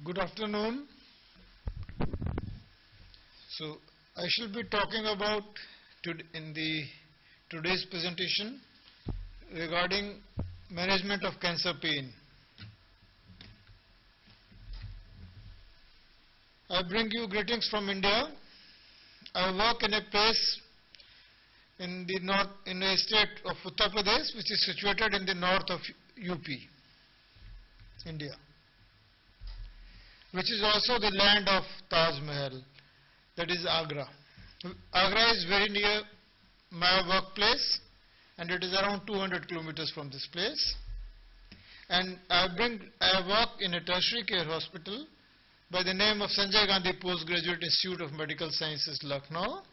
Good afternoon. So I shall be talking about in today's presentation regarding management of cancer pain. I bring you greetings from India. I work in a place in a state of Uttar Pradesh, which is situated in the north of UP, India, which is also the land of Taj Mahal, that is Agra. Agra is very near my workplace, and it is around 200 kilometers from this place. And I work in a tertiary care hospital by the name of Sanjay Gandhi Postgraduate Institute of Medical Sciences, Lucknow.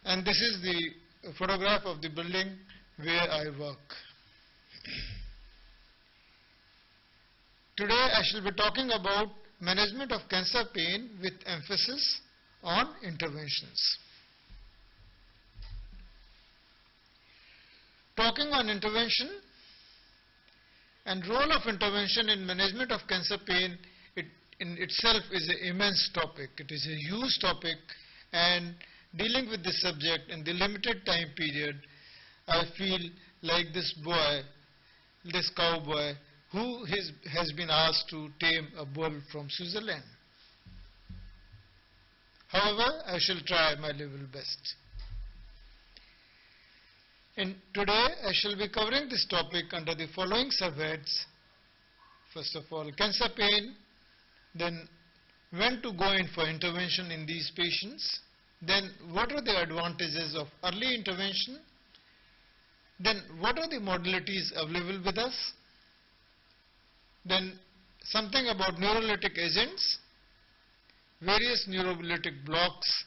And this is the photograph of the building where I work. Today I shall be talking about management of cancer pain with emphasis on interventions. Talking on intervention and role of intervention in management of cancer pain, it in itself is an immense topic. It is a huge topic, and dealing with this subject in the limited time period, I feel like this cowboy who has been asked to tame a bull from Switzerland. However, I shall try my level best. And today I shall be covering this topic under the following subheads. First of all, cancer pain, then when to go in for intervention in these patients, then what are the advantages of early intervention, then what are the modalities available with us, then something about neurolytic agents, various neurolytic blocks,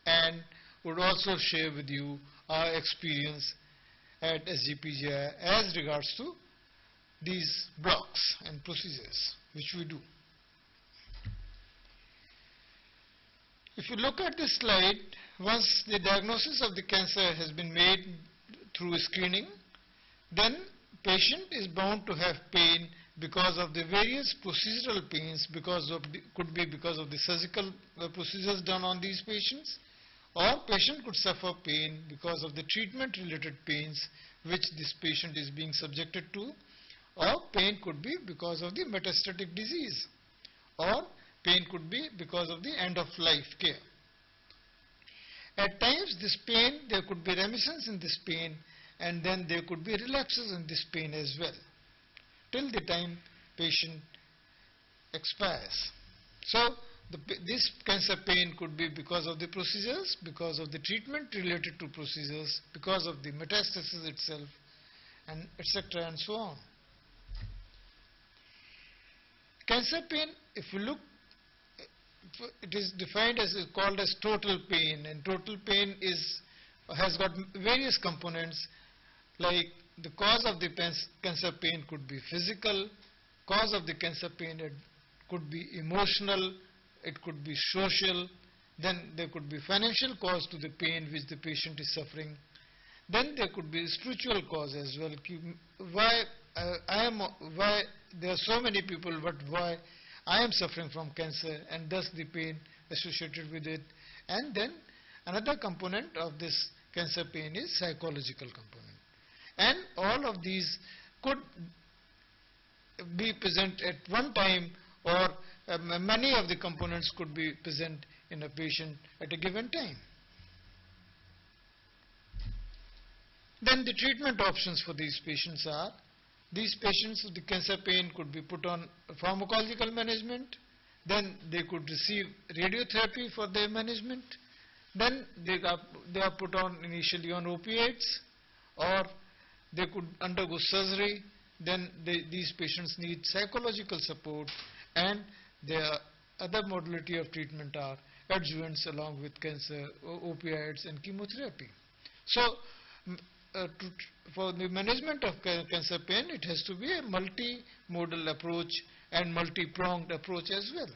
and would also share with you our experience at SGPGI as regards to these blocks and procedures which we do. If you look at this slide, once the diagnosis of the cancer has been made through screening, then patient is bound to have pain because of the various procedural pains, could be because of the surgical procedures done on these patients, or patient could suffer pain because of the treatment related pains which this patient is being subjected to, or pain could be because of the metastatic disease, or pain could be because of the end of life care. At times this pain, there could be remissions in this pain, and then there could be relapses in this pain as well, till the time patient expires. So this cancer pain could be because of the procedures, because of the treatment related to procedures, because of the metastasis itself, and etc. and so on. Cancer pain, if you look, it is defined as called as total pain, and total pain has got various components, like the cause of the cancer pain could be physical, cause of the cancer pain it could be emotional, it could be social, then there could be financial cause to the pain which the patient is suffering, then there could be spiritual cause as well. Why there are so many people, but why I am suffering from cancer, and thus the pain associated with it. And then another component of this cancer pain is psychological component. And all of these could be present at one time, or many of the components could be present in a patient at a given time. Then the treatment options for these patients are, these patients with the cancer pain could be put on pharmacological management, then they could receive radiotherapy for their management, then they are put on initially on opiates, or they could undergo surgery, then these patients need psychological support, and their other modality of treatment are adjuvants along with cancer, opioids and chemotherapy. So for the management of cancer pain, it has to be a multimodal approach and multi-pronged approach as well.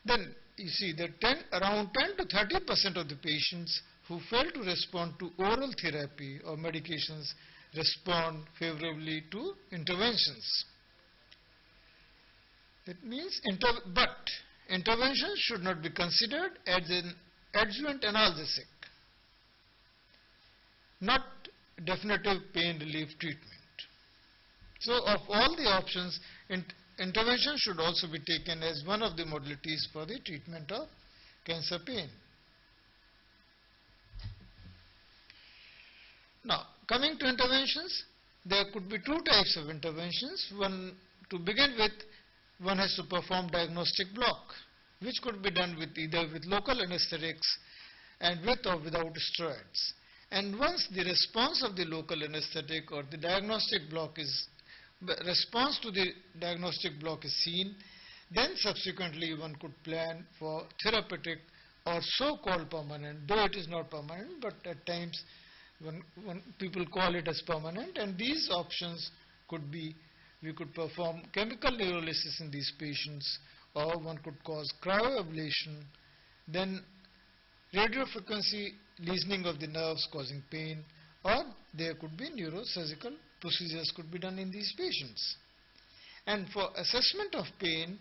Then you see that around 10 to 30% of the patients who fail to respond to oral therapy or medications respond favorably to interventions. It means, but intervention should not be considered as an adjuvant analgesic, not definitive pain relief treatment. So of all the options, intervention should also be taken as one of the modalities for the treatment of cancer pain. Now, coming to interventions, there could be two types of interventions. One, to begin with, one has to perform diagnostic block, which could be done with either with local anesthetics and with or without steroids. And once the response of the local anesthetic or the diagnostic block is response to the diagnostic block is seen, then subsequently one could plan for therapeutic or so-called permanent, though it is not permanent, but at times when people call it as permanent, and these options could be, we could perform chemical neurolysis in these patients, or one could cause cryoablation, then radiofrequency lesioning of the nerves causing pain, or there could be neurosurgical procedures could be done in these patients. And for assessment of pain,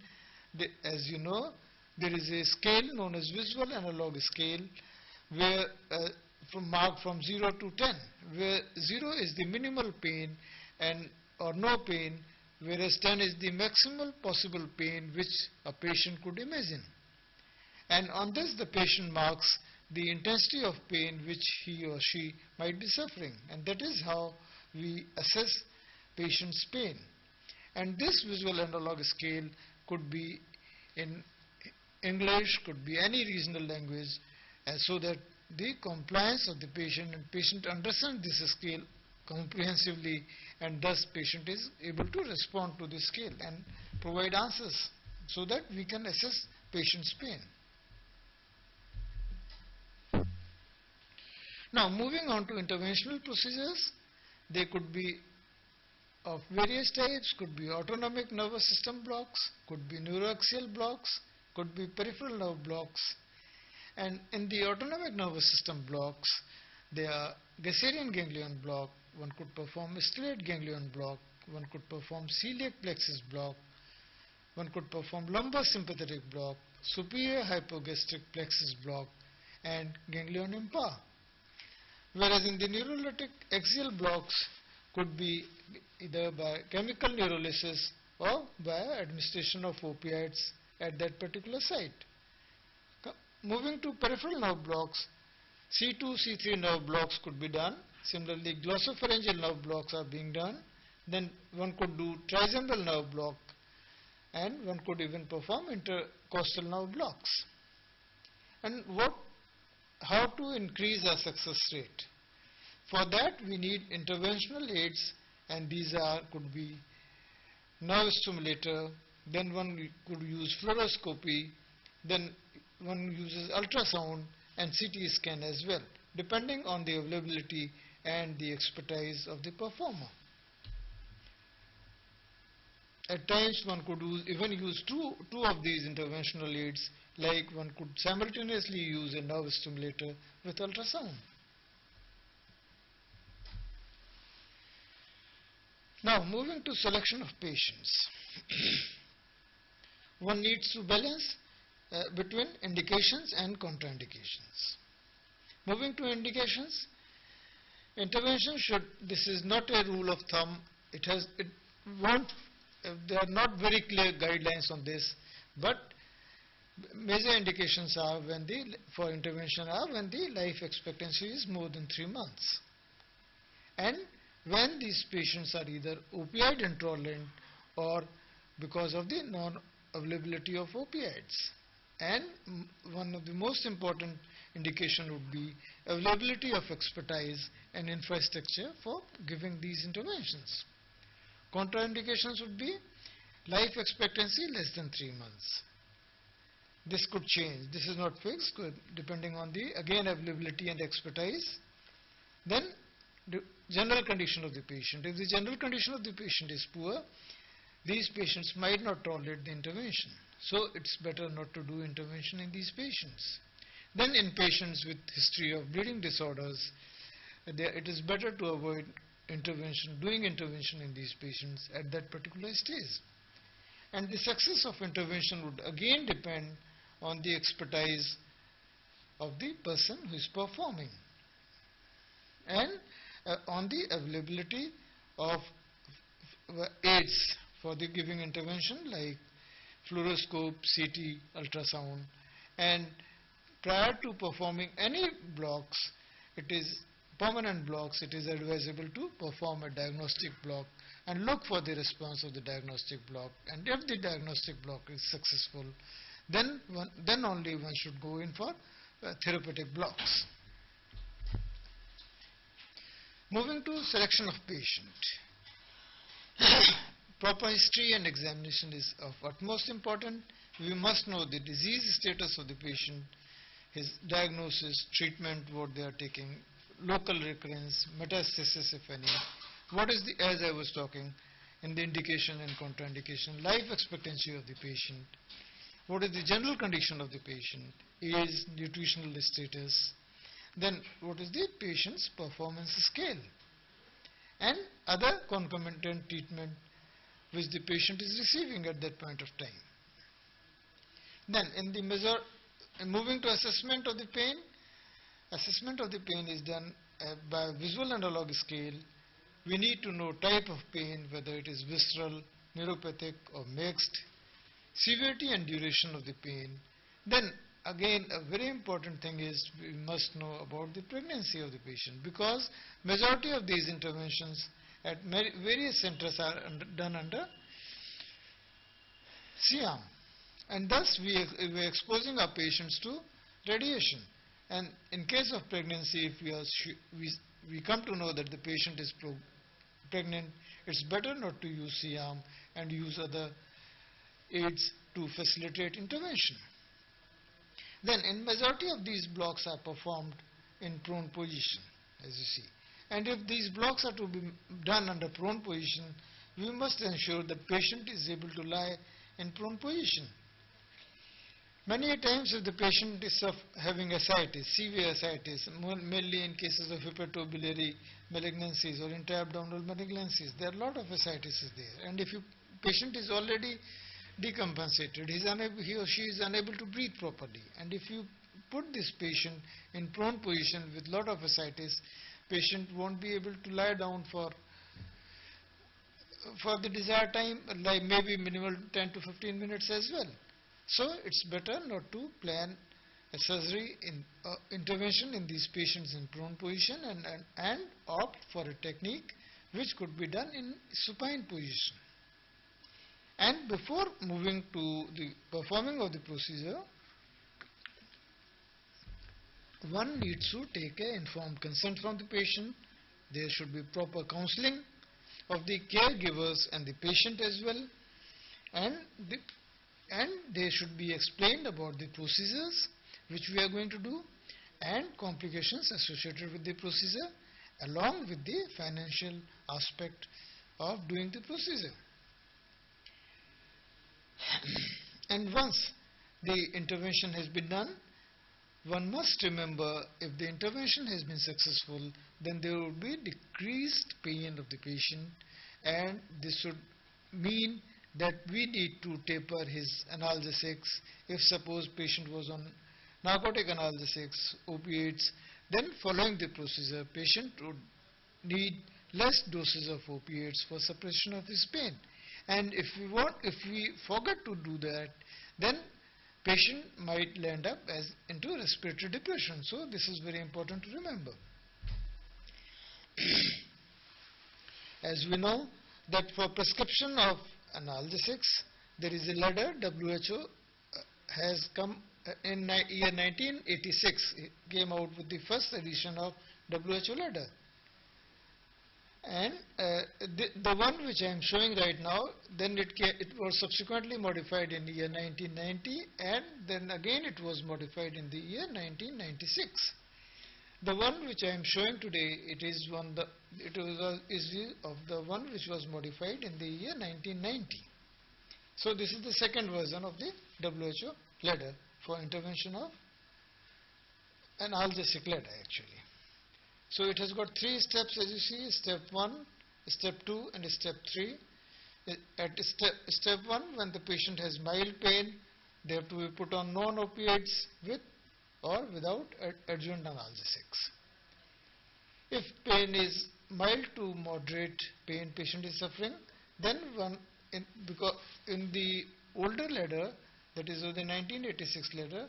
as you know, there is a scale known as visual analog scale, where marked from 0 to 10, where 0 is the minimal pain and or no pain, whereas 10 is the maximal possible pain which a patient could imagine. And on this the patient marks the intensity of pain which he or she might be suffering, and that is how we assess patient's pain. And this visual analog scale could be in English, could be any regional language, and so that the compliance of the patient and patient understands this scale comprehensively, and thus patient is able to respond to the scale and provide answers so that we can assess patient's pain. Now, moving on to interventional procedures, they could be of various types, could be autonomic nervous system blocks, could be neuroaxial blocks, could be peripheral nerve blocks. And in the autonomic nervous system blocks, there are Gasserian ganglion block, one could perform stellate ganglion block, one could perform celiac plexus block, one could perform lumbar sympathetic block, superior hypogastric plexus block, and ganglion impar. Whereas in the neurolytic axial blocks could be either by chemical neurolysis or by administration of opioids at that particular site. Moving to peripheral nerve blocks, C2, C3 nerve blocks could be done. Similarly, glossopharyngeal nerve blocks are being done. Then one could do trigeminal nerve block, and one could even perform intercostal nerve blocks. And how to increase our success rate? For that we need interventional aids, and these could be nerve stimulator, then one could use fluoroscopy, then one uses ultrasound and CT scan as well, depending on the availability and the expertise of the performer. At times one could even use two of these interventional aids, like one could simultaneously use a nerve stimulator with ultrasound. Now, moving to selection of patients. One needs to balance between indications and contraindications. Moving to indications, intervention should, this is not a rule of thumb, there are not very clear guidelines on this, but major indications are for intervention are when the life expectancy is more than 3 months, and when these patients are either opioid intolerant or because of the non-availability of opioids. And one of the most important indication would be availability of expertise and infrastructure for giving these interventions. Contraindications would be life expectancy less than 3 months. This could change. This is not fixed, depending on the, again, availability and expertise. Then the general condition of the patient. If the general condition of the patient is poor, these patients might not tolerate the intervention. So it's better not to do intervention in these patients. Then in patients with history of bleeding disorders, it is better to avoid doing intervention in these patients at that particular stage. And the success of intervention would again depend on the expertise of the person who is performing and on the availability of aids for the giving intervention like fluoroscope, CT, ultrasound. And prior to performing any blocks, it is permanent blocks, it is advisable to perform a diagnostic block and look for the response of the diagnostic block. And if the diagnostic block is successful, then only one should go in for therapeutic blocks. Moving to selection of patient. Proper history and examination is of utmost importance. We must know the disease status of the patient, his diagnosis, treatment, what they are taking, local recurrence, metastasis if any, what is the, as I was talking, in the indication and contraindication, life expectancy of the patient, what is the general condition of the patient, age, nutritional status, then what is the patient's performance scale, and other concomitant treatment which the patient is receiving at that point of time. Then moving to assessment of the pain is done by visual analog scale. We need to know type of pain, whether it is visceral, neuropathic or mixed, severity and duration of the pain. Then again, a very important thing is we must know about the pregnancy of the patient, because majority of these interventions at various centers are done under C-arm, and thus we are exposing our patients to radiation. And in case of pregnancy, if we come to know that the patient is pregnant, it's better not to use C-arm and use other aids to facilitate intervention. Then in majority of these blocks are performed in prone position, as you see. And if these blocks are to be done under prone position, we must ensure that patient is able to lie in prone position. Many a times if the patient is having ascites, severe ascites, mainly in cases of hepatobiliary malignancies or intra-abdominal malignancies, there are a lot of ascites there. And if patient is already decompensated, he or she is unable to breathe properly. And if you put this patient in prone position with lot of ascites, patient won't be able to lie down for the desired time, like maybe minimal 10 to 15 minutes as well. So it's better not to plan a surgery intervention in these patients in prone position and opt for a technique which could be done in supine position. And before moving to the performing of the procedure, one needs to take an informed consent from the patient. There should be proper counseling of the caregivers and the patient as well, and they should be explained about the procedures which we are going to do and complications associated with the procedure, along with the financial aspect of doing the procedure. And once the intervention has been done, one must remember, if the intervention has been successful, then there will be decreased pain of the patient, and this should mean that we need to taper his analgesics. If suppose patient was on narcotic analgesics, opiates, then following the procedure, patient would need less doses of opiates for suppression of his pain. And if we forget to do that, then patient might land up into respiratory depression. So this is very important to remember. As we know that for prescription of analgesics, there is a ladder. WHO has come in year 1986, it came out with the first edition of WHO ladder. And the one which I am showing right now, then it was subsequently modified in the year 1990, and then again it was modified in the year 1996. The one which I am showing today, it is of the one which was modified in the year 1990. So this is the second version of the WHO ladder for intervention of analgesic ladder actually. So it has got 3 steps, as you see: step 1, step 2 and step 3. At step 1, when the patient has mild pain, they have to be put on non-opioids with or without adjuvant analgesics. If pain is mild to moderate pain patient is suffering, then because in the older ladder, that is of the 1986 ladder,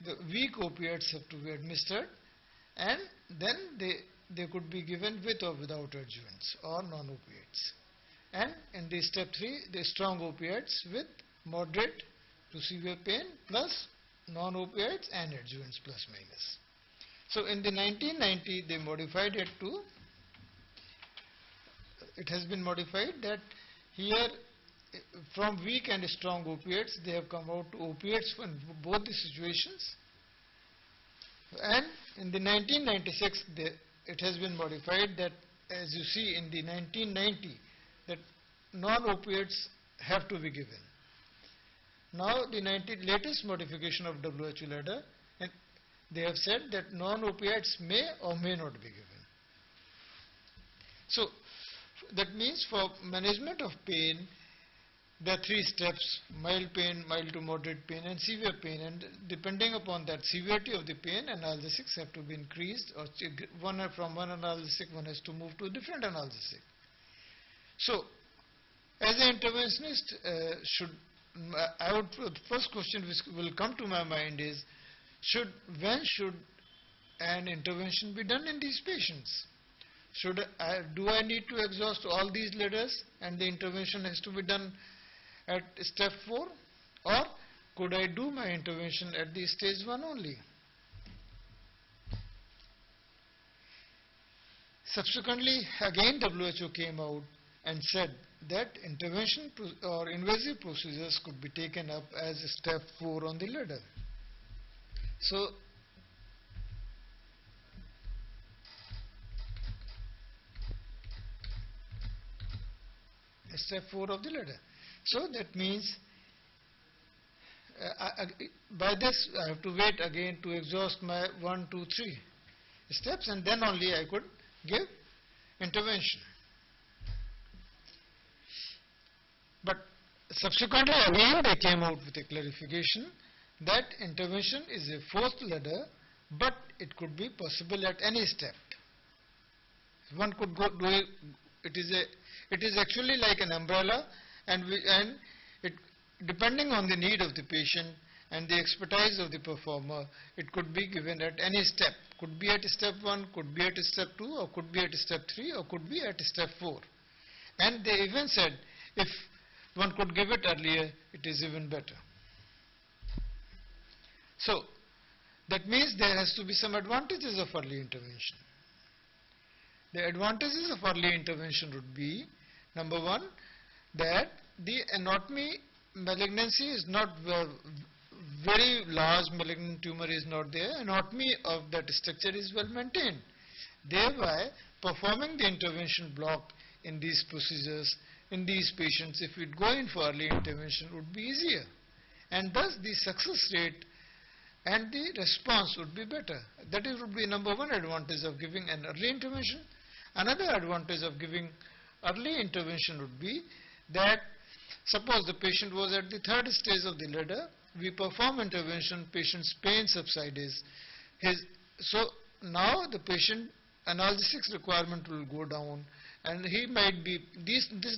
the weak opioids have to be administered, and then they could be given with or without adjuvants or non-opioids. And in the step 3, the strong opioids with moderate to severe pain plus non-opioids and adjuvants plus minus. So in the 1990, they modified it to, it has been modified that here from weak and strong opioids, they have come out to opioids in both the situations. And in the 1996, it has been modified that, as you see in the 1990, that non-opioids have to be given. Now the latest modification of WHO ladder, and they have said that non-opioids may or may not be given. So that means for management of pain, there are 3 steps: mild pain, mild to moderate pain, and severe pain. And depending upon that severity of the pain, analgesics have to be increased, or from one analgesic, one has to move to a different analgesic. So, as an interventionist, the first question which will come to my mind is, when should an intervention be done in these patients? Do I need to exhaust all these ladders and the intervention has to be done at step 4, or could I do my intervention at the stage 1 only? Subsequently, again WHO came out and said that intervention or invasive procedures could be taken up as step 4 on the ladder. So step 4 of the ladder. So that means by this I have to wait again to exhaust my 1, 2, 3 steps, and then only I could give intervention. But subsequently again they came out with a clarification that intervention is a 4th ladder, but it could be possible at any step. One could go do it is actually like an umbrella, and it, depending on the need of the patient and the expertise of the performer, it could be given at any step. Could be at step 1, could be at step 2, or could be at step 3, or could be at step 4. And they even said if one could give it earlier, it is even better. So that means there has to be some advantages of early intervention. The advantages of early intervention would be, number 1, that the anatomy malignancy is not very large, malignant tumor is not there, anatomy of that structure is well maintained. Thereby, performing the intervention block in these procedures, in these patients, if we go in for early intervention, would be easier. And thus, the success rate and the response would be better. That would be number 1 advantage of giving an early intervention. Another advantage of giving early intervention would be that suppose the patient was at the 3rd stage of the ladder, we perform intervention, patient's pain subsides. So now the patient analgesics requirement will go down, and he might be,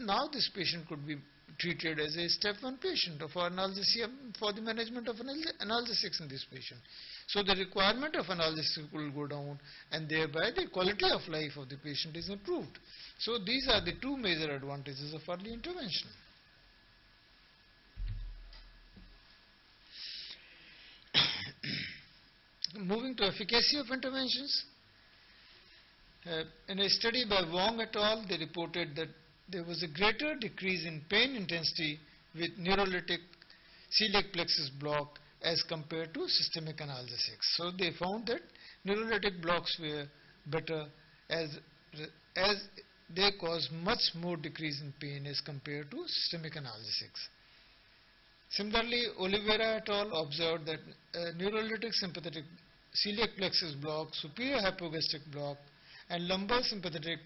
now this patient could be treated as a step 1 patient for analgesia, for the management of analgesics in this patient. So the requirement of analgesics will go down, and thereby the quality of life of the patient is improved. So these are the 2 major advantages of early intervention. Moving to efficacy of interventions. In a study by Wong et al., they reported that there was a greater decrease in pain intensity with neurolytic celiac plexus block as compared to systemic analgesics. So they found that neurolytic blocks were better as they cause much more decrease in pain as compared to systemic analgesics. Similarly, Oliveira et al. Observed that neurolytic sympathetic celiac plexus block, superior hypogastric block, and lumbar sympathetic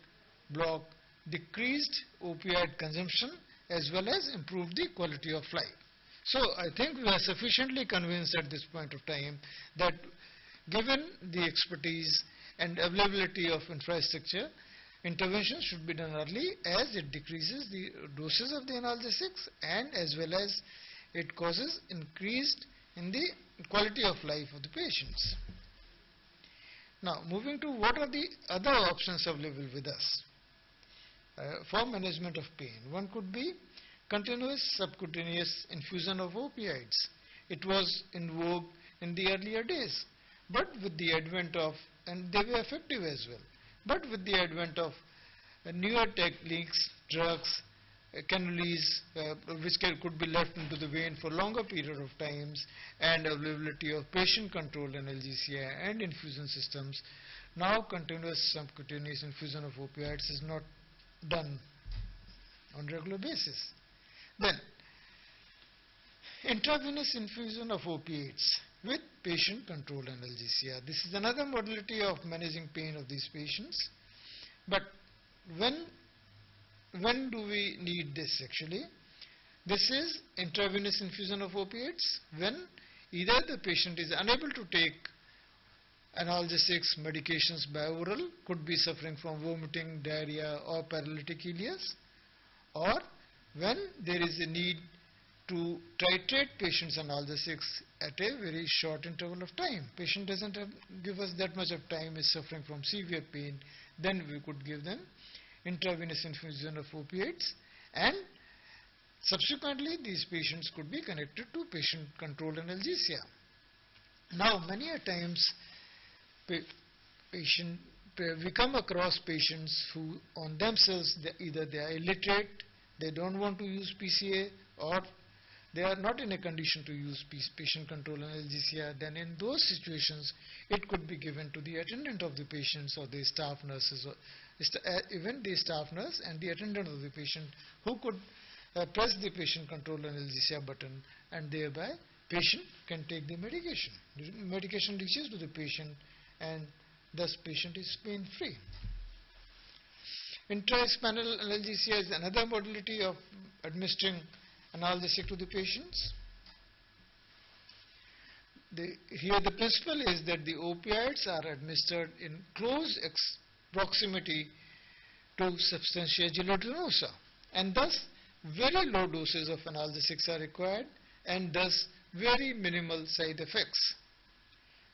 block decreased opioid consumption as well as improve the quality of life. So I think we are sufficiently convinced at this point of time that given the expertise and availability of infrastructure, intervention should be done early as it decreases the doses of the analgesics and as well as it causes increased in the quality of life of the patients. Now moving to what are the other options available with us for management of pain. One could be continuous subcutaneous infusion of opioids. It was in vogue in the earlier days, but with the advent of, and they were effective as well, but with the advent of newer techniques, drugs, cannulas, which could be left into the vein for longer period of times, and availability of patient-controlled analgesia and infusion systems, now continuous subcutaneous infusion of opioids is not done on regular basis. Then, intravenous infusion of opiates with patient-controlled analgesia. This is another modality of managing pain of these patients. But when do we need this actually? This is intravenous infusion of opiates when either the patient is unable to take analgesics, medications by oral, could be suffering from vomiting, diarrhea or paralytic ileus, or when there is a need to titrate patient's analgesics at a very short interval of time. Patient doesn't give us that much of time, is suffering from severe pain, then we could give them intravenous infusion of opiates, and subsequently these patients could be connected to patient-controlled analgesia. Now many a times we come across patients who on themselves, either they are illiterate, they don't want to use PCA, or they are not in a condition to use patient-controlled analgesia. Then in those situations, it could be given to the attendant of the patients or the staff nurses, or even the staff nurse and the attendant of the patient, who could press the patient-controlled analgesia button, and thereby patient can take the medication. The medication reaches to the patient, and thus patient is pain-free. Intraspinal analgesia is another modality of administering analgesic to the patients. Here the principle is that the opioids are administered in close proximity to substantia gelatinosa, and thus very low doses of analgesics are required, and thus very minimal side effects.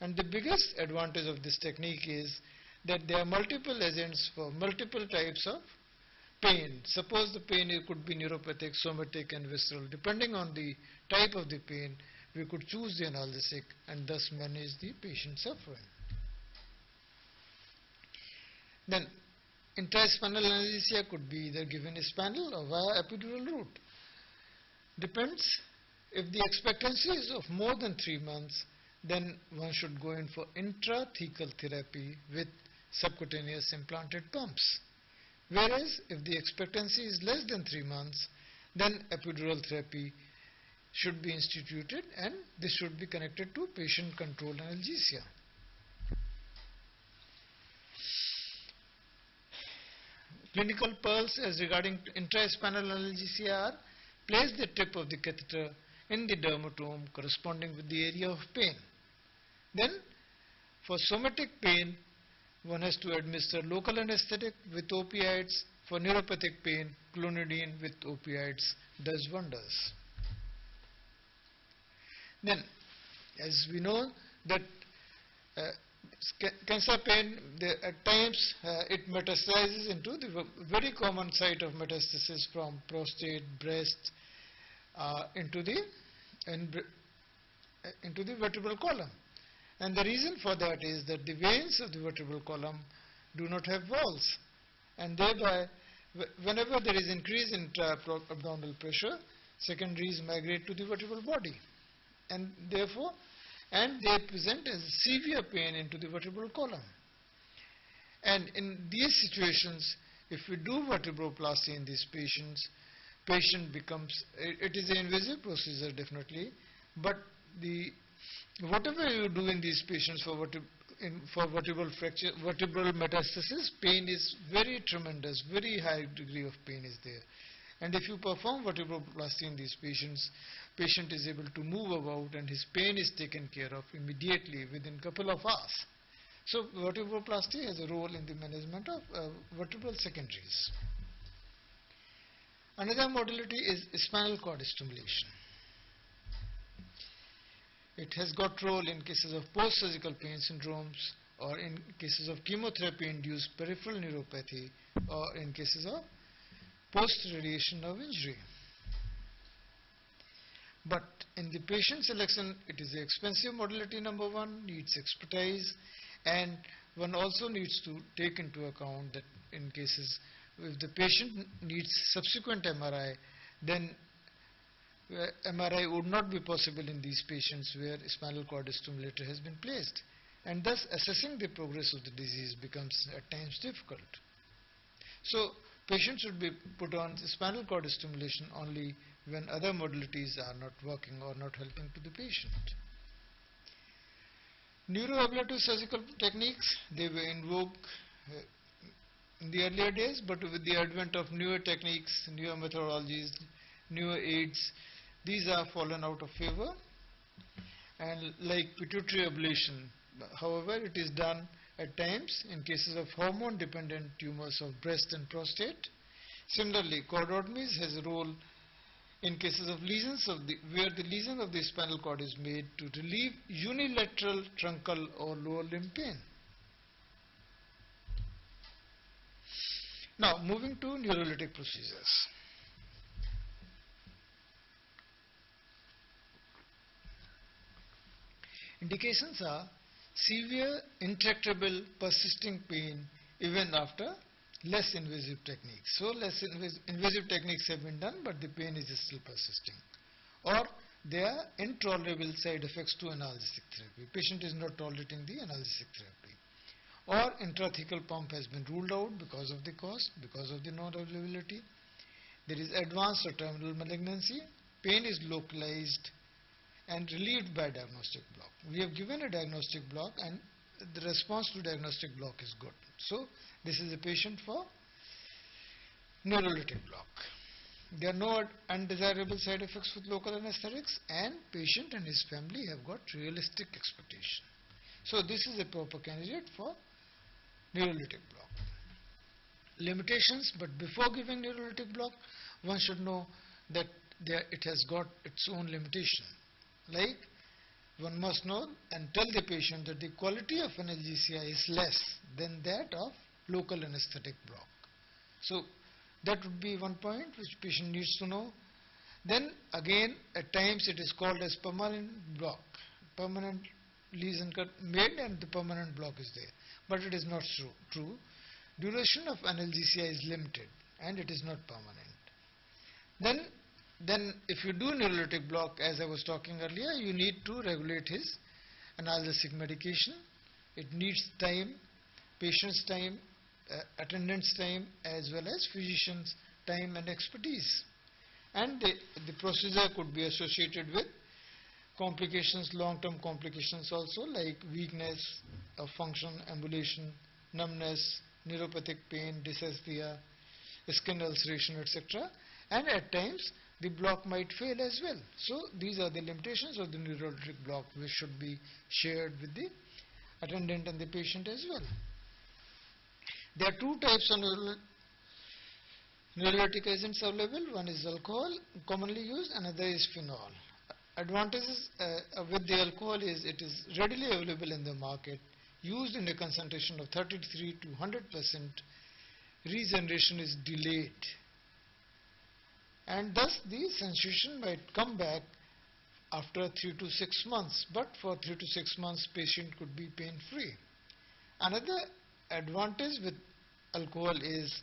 And the biggest advantage of this technique is that there are multiple agents for multiple types of pain. Suppose the pain could be neuropathic, somatic and visceral. Depending on the type of the pain, we could choose the analgesic and thus manage the patient suffering. Then intraspinal analgesia could be either given spinal or via epidural route. Depends. If the expectancy is of more than 3 months, then one should go in for intrathecal therapy with subcutaneous implanted pumps. Whereas if the expectancy is less than 3 months, then epidural therapy should be instituted, and this should be connected to patient-controlled analgesia. Clinical pearls as regarding intraspinal analgesia are: place the tip of the catheter in the dermatome corresponding with the area of pain. Then for somatic pain, one has to administer local anesthetic with opioids. For neuropathic pain, clonidine with opioids does wonders. Then, as we know that cancer pain, at times it metastasizes into the very common site of metastasis from prostate, breast, into the vertebral column. And the reason for that is that the veins of the vertebral column do not have walls, and thereby whenever there is increase in abdominal pressure, secondaries migrate to the vertebral body, and therefore they present as severe pain into the vertebral column. And in these situations, if we do vertebroplasty in these patients, patient becomes, it is an invasive procedure definitely, but whatever you do in these patients for vertebral fracture, vertebral metastasis, pain is very tremendous, very high degree of pain is there. And if you perform vertebroplasty in these patients, patient is able to move about and his pain is taken care of immediately within couple of hours. So vertebroplasty has a role in the management of vertebral secondaries. Another modality is spinal cord stimulation. It has got role in cases of post-surgical pain syndromes, or in cases of chemotherapy-induced peripheral neuropathy, or in cases of post-radiation nerve injury. But in the patient selection, it is an expensive modality, number one, needs expertise, and one also needs to take into account that in cases if the patient needs subsequent MRI, then MRI would not be possible in these patients where spinal cord stimulator has been placed, and thus assessing the progress of the disease becomes at times difficult. So patients should be put on spinal cord stimulation only when other modalities are not working or not helping to the patient. Neuroablative surgical techniques, they were in vogue in the earlier days, but with the advent of newer techniques, newer methodologies, newer aids, these are fallen out of favor. And like pituitary ablation, however, it is done at times in cases of hormone-dependent tumors of breast and prostate. Similarly, chordotomies has a role in cases of lesions of where the lesion of the spinal cord is made to relieve unilateral truncal or lower limb pain. Now, moving to neurolytic procedures. Indications are severe, intractable, persisting pain even after less invasive techniques. So, less invasive techniques have been done, but the pain is still persisting. Or there are intolerable side effects to analgesic therapy. Patient is not tolerating the analgesic therapy. Or intrathecal pump has been ruled out because of the cost, because of the non-availability. There is advanced or terminal malignancy. Pain is localized and relieved by diagnostic block. We have given a diagnostic block and the response to diagnostic block is good. So, this is a patient for neurolytic block. There are no undesirable side effects with local anesthetics, and patient and his family have got realistic expectation. So, this is a proper candidate for neurolytic block. Limitations, but before giving neurolytic block, one should know that it has got its own limitation. Like, one must know and tell the patient that the quality of analgesia is less than that of local anesthetic block. So, that would be one point which patient needs to know. Then again, at times it is called as permanent block. Permanent lesion cut made and the permanent block is there. But it is not true. Duration of analgesia is limited and it is not permanent. Then if you do neurolytic block, as I was talking earlier, you need to regulate his analgesic medication. It needs time, patient's time, attendant's time, as well as physician's time and expertise. And the procedure could be associated with complications, long-term complications also, like weakness of function, ambulation, numbness, neuropathic pain, dysesthesia, skin ulceration, etc. And at times, the block might fail as well. So, these are the limitations of the neurolytic block which should be shared with the attendant and the patient as well. There are two types of neurolytic agents available. One is alcohol, commonly used, another is phenol. Advantages with the alcohol is it is readily available in the market, used in a concentration of 33 to 100%. Regeneration is delayed, and thus the sensation might come back after 3 to 6 months, but for 3 to 6 months patient could be pain free. Another advantage with alcohol is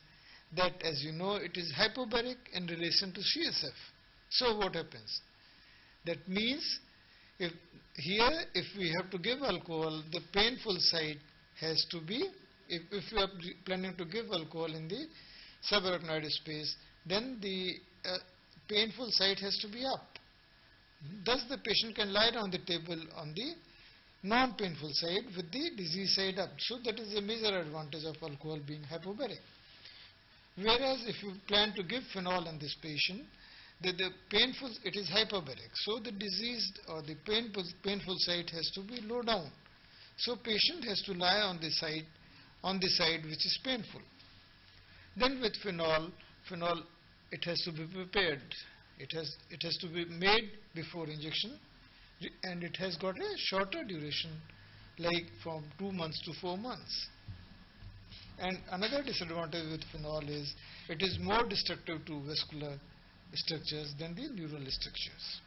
that, as you know, it is hypobaric in relation to CSF. So what happens? That means if we have to give alcohol, the painful side has to be, if we are planning to give alcohol in the subarachnoid space, then the painful side has to be up. Thus the patient can lie on the table on the non-painful side with the disease side up. So that is a major advantage of alcohol being hypobaric. Whereas if you plan to give phenol in this patient, it is hyperbaric. So the diseased or the painful site has to be low down. So patient has to lie on the side which is painful. Then with phenol it has to be prepared. It has to be made before injection, and it has got a shorter duration, like from 2 months to 4 months. And another disadvantage with phenol is it is more destructive to vascular structures than the neural structures.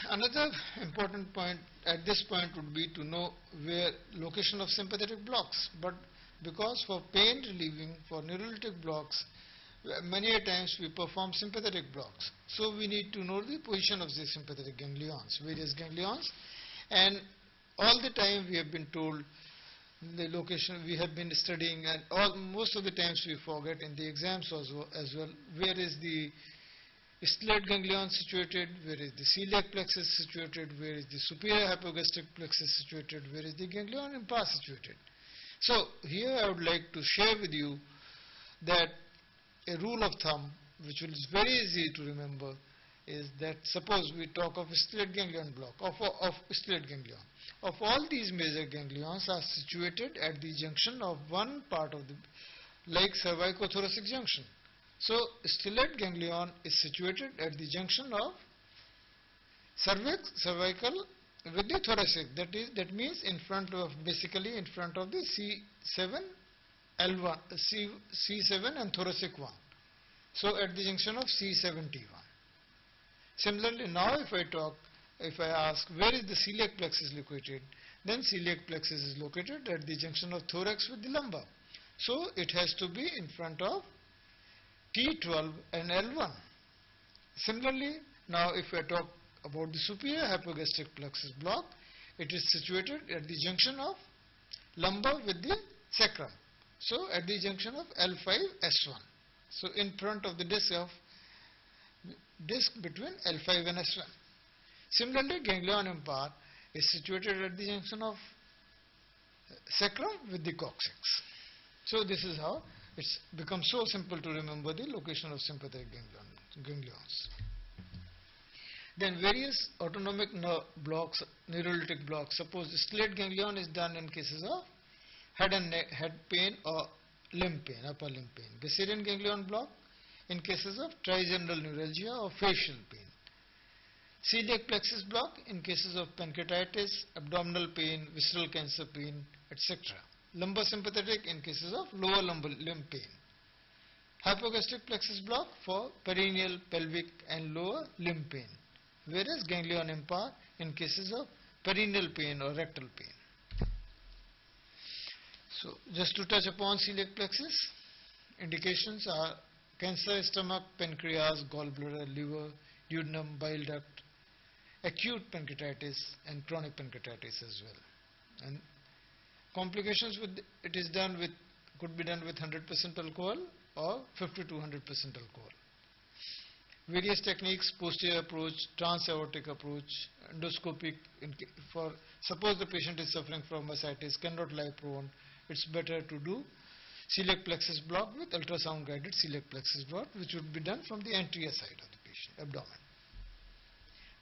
Another important point at this point would be to know where location of sympathetic blocks. But because for pain relieving, for neurolytic blocks, many a times we perform sympathetic blocks. So we need to know the position of the sympathetic ganglions, various ganglions, and all the time we have been told the location we have been studying, and most of the times we forget in the exams as well, where is the stellate ganglion situated, where is the celiac plexus situated, where is the superior hypogastric plexus situated, where is the ganglion impar situated. So here I would like to share with you that a rule of thumb which is very easy to remember is that suppose we talk of stellate ganglion block, of stellate ganglion. Of all these major ganglions are situated at the junction of one part of the, like cervicothoracic junction. So stellate ganglion is situated at the junction of cervical with the thoracic. That means basically in front of the C7 and thoracic one. So at the junction of C7T1. Similarly, now if I ask where is the celiac plexus located, then celiac plexus is located at the junction of thorax with the lumbar. So it has to be in front of T12 and L1. Similarly, now if I talk about the superior hypogastric plexus block, it is situated at the junction of lumbar with the sacrum. So at the junction of L5S1. So in front of the disc between L5 and S1. Similarly, ganglion impar is situated at the junction of sacrum with the coccyx. So this is how it's become so simple to remember the location of sympathetic ganglions. Then various autonomic blocks, neurolytic blocks. Suppose the stellate ganglion is done in cases of head pain or limb pain, upper limb pain. Gastrin ganglion block in cases of trigeminal neuralgia or facial pain. Celiac plexus block in cases of pancreatitis, abdominal pain, visceral cancer pain, etc. Lumbar sympathetic in cases of lower limb pain. Hypogastric plexus block for perineal, pelvic and lower limb pain. Whereas ganglion impar in cases of perineal pain or rectal pain. So just to touch upon celiac plexus, indications are cancer, stomach, pancreas, gallbladder, liver, duodenum, bile duct, acute pancreatitis and chronic pancreatitis as well. And complications could be done with 100% alcohol or 50 to 100% alcohol. Various techniques: posterior approach, transaortic approach, endoscopic. Suppose the patient is suffering from ascites, cannot lie prone, it's better to do celiac plexus block with ultrasound guided celiac plexus block, which would be done from the anterior side of the patient, abdomen.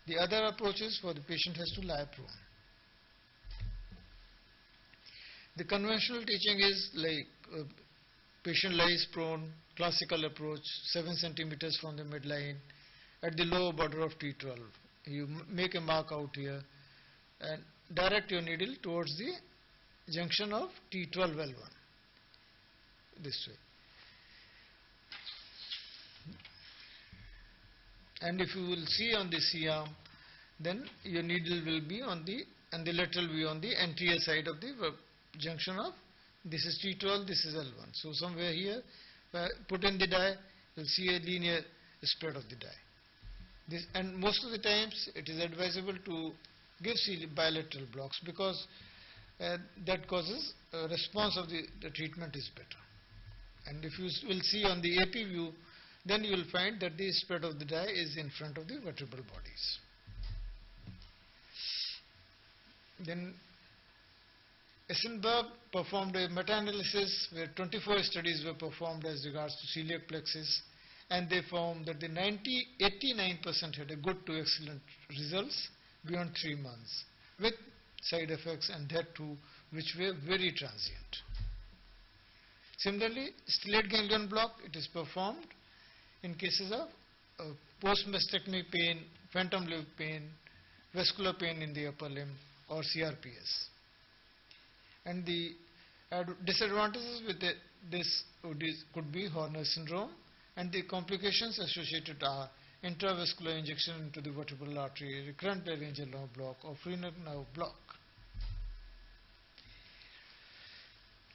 The other approach is for the patient has to lie prone. The conventional teaching is like patient lies prone, classical approach, 7 centimeters from the midline, at the lower border of T12. You make a mark out here and direct your needle towards the junction of T12L1. This way. And if you will see on the C-arm, then your needle will be on the, and the lateral will be on the anterior side of the junction of, this is T12, this is L1. So somewhere here, put in the dye, you'll see a linear spread of the dye. And most of the times, it is advisable to give bilateral blocks because that causes a response of the treatment is better. And if you will see on the AP view, then you will find that the spread of the dye is in front of the vertebral bodies. Then Eisenberg performed a meta-analysis where 24 studies were performed as regards to celiac plexus, and they found that the 89% had a good to excellent results beyond 3 months, with side effects, and that too which were very transient. Similarly, stellate ganglion block, it is performed in cases of post-mastectomy pain, phantom limb pain, vascular pain in the upper limb, or CRPS. And the disadvantages with this could be Horner syndrome, and the complications associated are intravascular injection into the vertebral artery, recurrent laryngeal nerve block, or phrenic nerve block.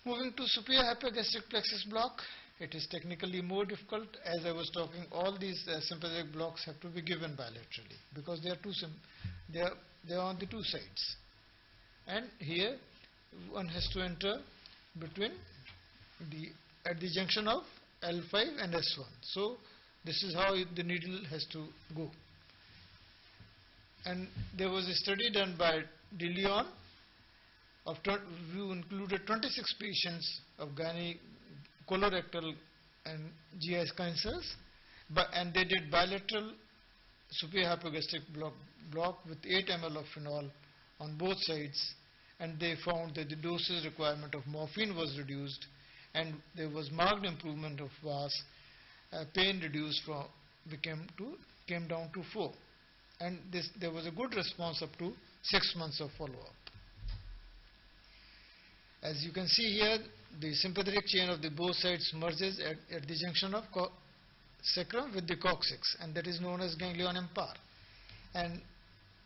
Moving to superior hypogastric plexus block, it is technically more difficult. As I was talking, all these sympathetic blocks have to be given bilaterally because they are on the two sides, and here one has to enter between at the junction of L5 and S1. So this is how the needle has to go. And there was a study done by De Leon who included 26 patients of colorectal and GI cancers, and they did bilateral superior hypogastric block with 8 ml of phenol on both sides, and they found that the dosage requirement of morphine was reduced, and there was marked improvement of VAS. Pain reduced came down to 4, and there was a good response up to 6 months of follow-up. As you can see here, the sympathetic chain of the both sides merges at the junction of sacrum with the coccyx, and that is known as Ganglion Impar. And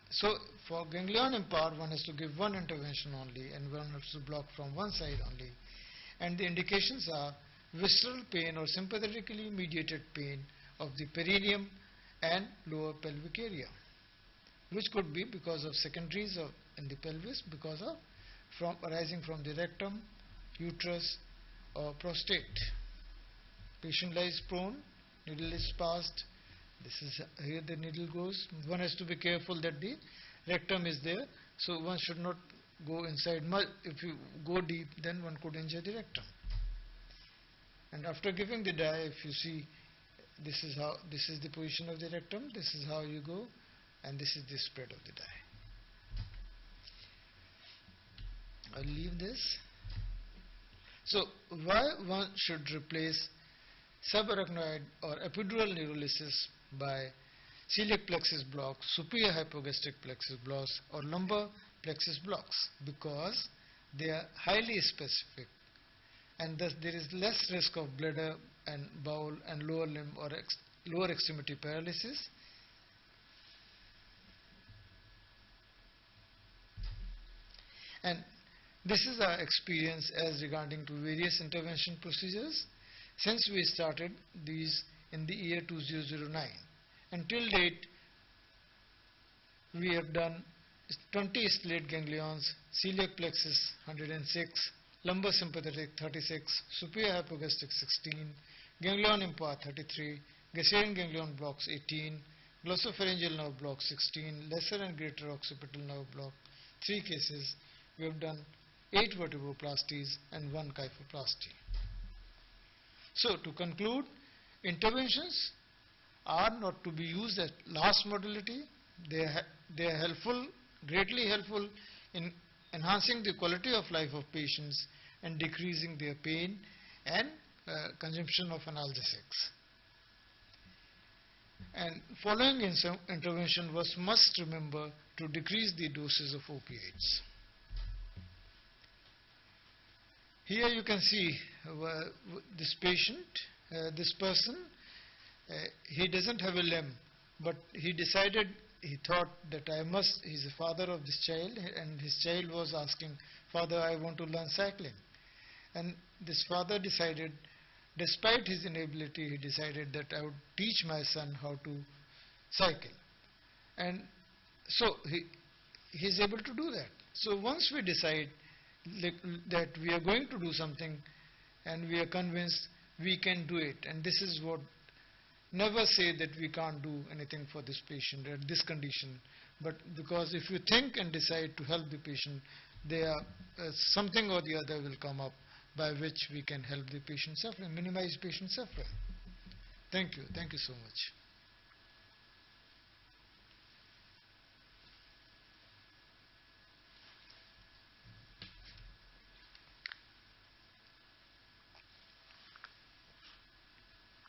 so for Ganglion Impar, one has to give one intervention only, and one has to block from one side only. And the indications are visceral pain or sympathetically mediated pain of the perineum and lower pelvic area, which could be because of secondaries in the pelvis, because of arising from the rectum, uterus, or prostate. Patient lies prone, needle is passed. This is here the needle goes. One has to be careful that the rectum is there, so one should not go inside much. If you go deep, then one could injure the rectum. And after giving the dye, if you see, this is the position of the rectum, this is how you go, and this is the spread of the dye. I'll leave this. So why one should replace subarachnoid or epidural neurolysis by celiac plexus blocks, superior hypogastric plexus blocks, or lumbar plexus blocks? Because they are highly specific, and thus there is less risk of bladder and bowel and lower limb or lower extremity paralysis. And this is our experience as regarding to various intervention procedures since we started these in the year 2009. Until date, we have done 20 stellate ganglions, celiac plexus 106, lumbar sympathetic 36, superior hypogastric 16, ganglion impar 33, Gaussian ganglion blocks 18, glossopharyngeal nerve block 16, lesser and greater occipital nerve block 3 cases. We have done 8 vertebroplasties and 1 kyphoplasty. So to conclude, interventions are not to be used as last modality. They are helpful, greatly helpful in enhancing the quality of life of patients and decreasing their pain and consumption of analgesics. And following intervention, one must remember to decrease the doses of opiates. Here you can see this patient, this person, he doesn't have a limb, but he thought that he's the father of this child, and his child was asking, "Father, I want to learn cycling." And this father decided, despite his inability, he decided that I would teach my son how to cycle. And so he's able to do that. So once we decide that we are going to do something and we are convinced, we can do it. And this is what, never say that we can't do anything for this patient at this condition, but because if you think and decide to help the patient, something or the other will come up by which we can help the patient suffering, minimize patient suffering. Thank you. Thank you so much.